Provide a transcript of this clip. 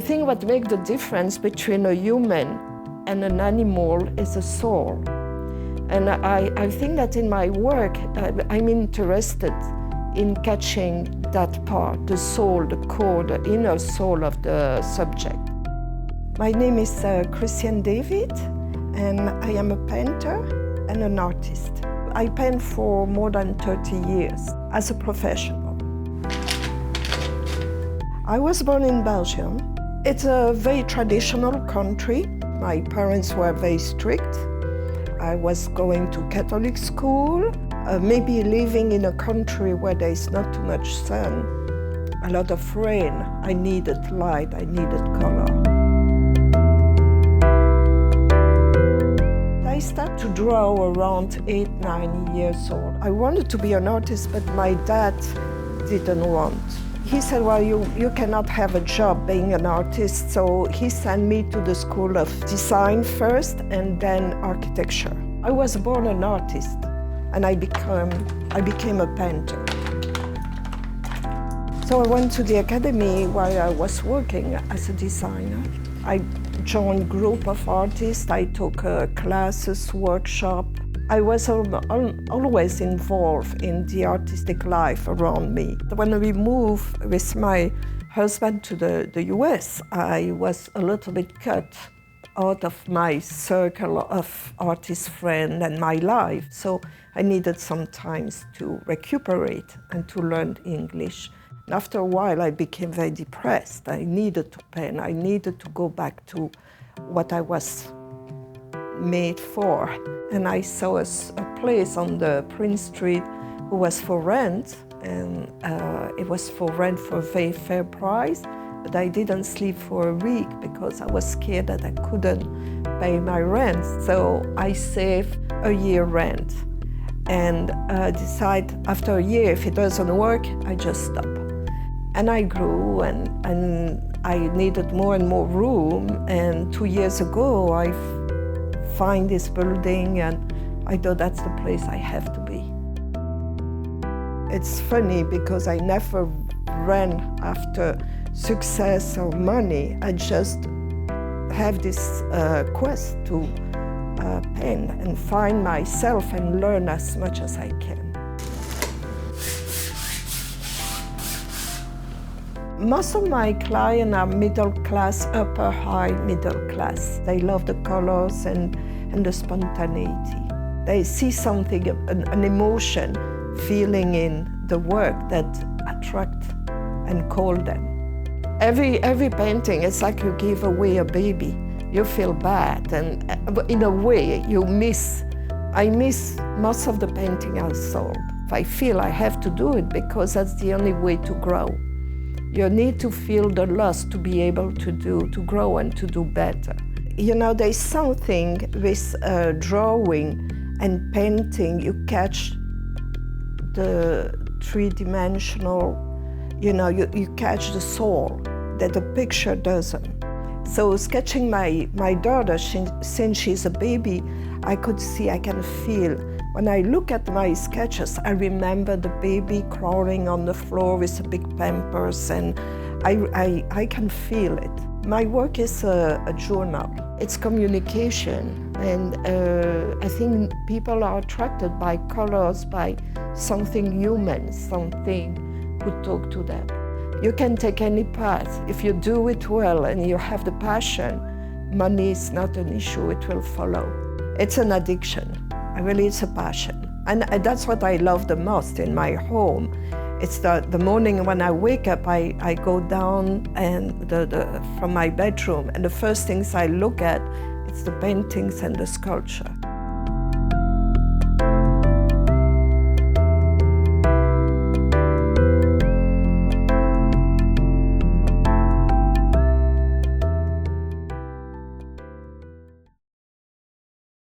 think what makes the difference between a human and an animal is the soul. And I think that in my work, I'm interested in catching that part, the soul, the core, the inner soul of the subject. My name is Christiane David, and I am a painter and an artist. I paint for more than 30 years as a professional. I was born in Belgium. It's a very traditional country. My parents were very strict. I was going to Catholic school, maybe living in a country where there is not too much sun, a lot of rain. I needed light, I needed color. I started to draw around 8, 9 years old. I wanted to be an artist, but my dad didn't want. He said, well, you cannot have a job being an artist, so he sent me to the school of design first and then architecture. I was born an artist, and I became a painter. So I went to the academy while I was working as a designer. I joined a group of artists, I took classes, workshops. I was always involved in the artistic life around me. When we moved with my husband to the US, I was a little bit cut out of my circle of artist friends and my life. So I needed some time to recuperate and to learn English. And after a while, I became very depressed. I needed to paint. I needed to go back to what I was made for. And I saw a place on the Prince Street who was for rent, and it was for rent for a very fair price, but I didn't sleep for a week because I was scared that I couldn't pay my rent. So I saved a year rent and decided after a year, if it doesn't work, I just stop. And I grew and I needed more and more room, and 2 years ago I find this building and I thought that's the place I have to be. It's funny because I never ran after success or money. I just have this quest to paint and find myself and learn as much as I can. Most of my clients are middle class, upper high middle class. They love the colors and the spontaneity. They see something, an emotion, feeling in the work that attract and call them. Every painting, it's like you give away a baby. You feel bad, and in a way, I miss most of the painting I sold. I feel I have to do it because that's the only way to grow. You need to feel the lust to be able to grow and to do better. You know, there's something with drawing and painting, you catch the three-dimensional, you catch the soul that the picture doesn't. So sketching my daughter, since she's a baby, I can feel. When I look at my sketches, I remember the baby crawling on the floor with the big pampers, and I can feel it. My work is a journal. It's communication, and I think people are attracted by colors, by something human, something who talk to them. You can take any path. If you do it well and you have the passion, money is not an issue, it will follow. It's an addiction. Really, it's a passion. And that's what I love the most in my home. It's the morning when I wake up, I go down and from my bedroom, and the first things I look at, it's the paintings and the sculpture.